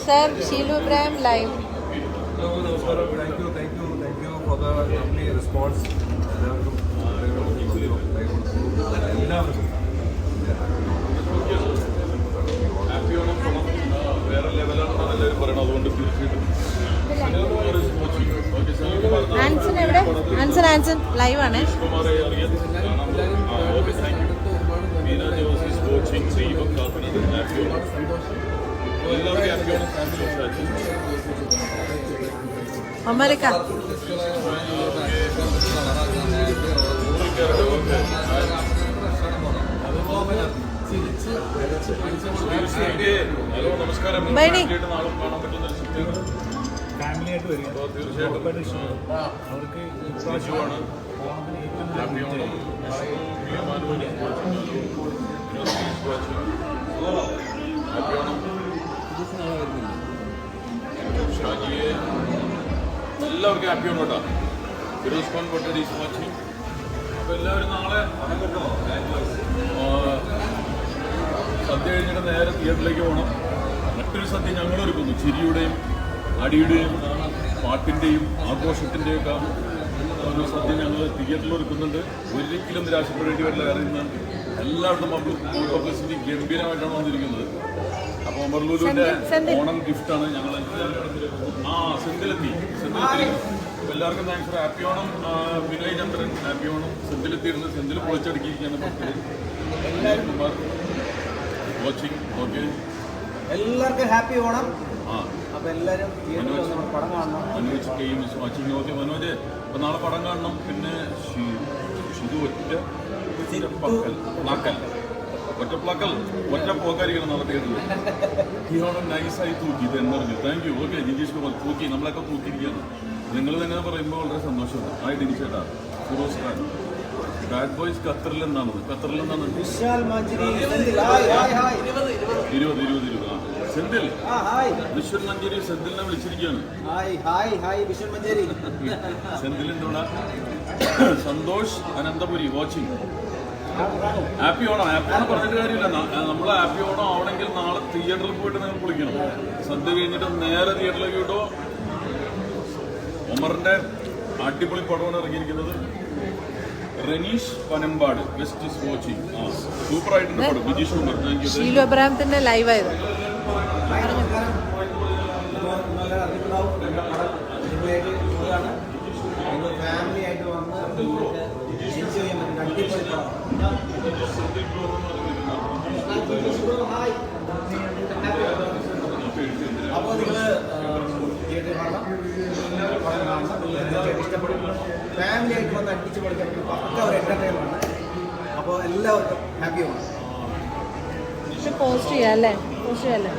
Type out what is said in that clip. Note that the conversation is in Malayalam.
Sir, Sheelu Ibrahim live. Thank you for the lovely response. Anson live ആണ്. അമേരിക്ക ബൈനി ഫാമിലിയായിട്ട് വരിക തീർച്ചയായിട്ടും അവർക്ക് ഇപ്രാവശ്യമാണ് എല്ലാവർക്കും ഹാപ്പി ആണ് കേട്ടോ. ഫിറോസ് ഖാൻ കൊട്ടേരി വാച്ചിങ്. അപ്പോൾ എല്ലാവരും നാളെ സദ്യ കഴിഞ്ഞിട്ട് നേരെ തിയേറ്ററിലേക്ക് പോകണം. മറ്റൊരു സദ്യ ഞങ്ങളൊരുക്കുന്നു. ചിരിയുടെയും അടിയുടെയും പാട്ടിൻ്റെയും ആഘോഷത്തിൻ്റെയും ഒക്കെ ഒരു സദ്യ ഞങ്ങൾ തിയേറ്ററിൽ ഒരുക്കുന്നുണ്ട്. ഒരിക്കലും നിരാശപ്പെടേണ്ടി വരില്ല. കാരണം ഇന്ന് എല്ലായിടത്തും പബ്ലിസിറ്റി ഗംഭീരമായിട്ടാണ് വന്നിരിക്കുന്നത്. അപ്പോൾ മർലൂലുവിൻ്റെ ഓണം ഗിഫ്റ്റാണ് ഞങ്ങൾ. സെന്തിലെത്തി. അപ്പോൾ എല്ലാവർക്കും താങ്ക്സ്. ഹാപ്പി ഓണം വിനയ് ചന്ദ്രൻ. ഹാപ്പി ഓണം. സെന്തിലെത്തിയിരുന്നു. സെന്തിൽ പൊളിച്ചടുക്കിയിരിക്കുകയാണ് പത്ത്. കുമാർ വാച്ചിങ്. ഓക്കെ, എല്ലാവർക്കും ഹാപ്പി ഓണം. അപ്പോൾ എല്ലാവരും പടം കാണണം. Manoj K M S watching. Okay Manoj, അപ്പോൾ നാളെ പടം കാണണം. പിന്നെ ഷിതു ഒറ്റ പോക്കാരിക്കണം നാളെ തിയേറ്ററിൽ. ഈ ഓണം നൈസായി തൂക്കി. ഇത് എന്നറിഞ്ഞു. Thank you. Okay Jijeesh Kumar തൂക്കി. നമ്മളൊക്കെ തൂക്കിയിരിക്കുകയാണ്. നിങ്ങൾ തന്നെ പറയുമ്പോൾ വളരെ സന്തോഷമുണ്ട്. ആ ഡിനിച്ചേട്ടാ. ഫിറോസ് ഖാൻ. ബാഡ് ബോയ്സ് ഖത്തറിൽ എന്താണ്? 20 സെന്തിൽ വിശ്വൻ മഞ്ചേരി സെന്തിലിനെ വിളിച്ചിരിക്കുകയാണ്. സെന്തിലിൻ്റെ കൂടെ Santhosh Ananthapuri watching. Happy Onam. Happy Onam പറഞ്ഞിട്ട് കാര്യമില്ല. നമ്മൾ ഹാപ്പി ഓണം ആവണമെങ്കിൽ നാളെ തിയേറ്ററിൽ പോയിട്ട് നിങ്ങൾ വിളിക്കണം. സദ്യ കഴിഞ്ഞിട്ട് നേരെ തിയേറ്ററിലേക്ക് വിട്ടോ. ഒമറിന്റെ അടിപൊളി പടമാണ് ഇറങ്ങിയിരിക്കുന്നത്. Raneesh Panampad west is watching. Super ആയിട്ടുണ്ട് പടം. വിജീഷ് ഉമർ. Thank you. ഷീലു അബ്രഹാമത്തിന്റെ ലൈവ് ആയത്. ഫാമിലി ആയിട്ട് വന്ന് എൻജോയ് ചെയ്യാൻ പറ്റും. അപ്പോൾ നിങ്ങൾ തിയേറ്ററിൽ കാണണം, പടം കാണണം. തീർച്ചയായിട്ടും ഇഷ്ടപ്പെടും. ഫാമിലി ആയിട്ട് വന്ന് അടിച്ച് പഠിക്കാൻ പറ്റും. പക്ക ഒരു എൻ്റർടൈൻമെൻ്റ്. അപ്പോൾ എല്ലാവർക്കും ഹാപ്പി ആണ്. പോസ്റ്റ് ചെയ്യാം അല്ലേ? പോസ്റ്റ് ചെയ്യാം അല്ലേ?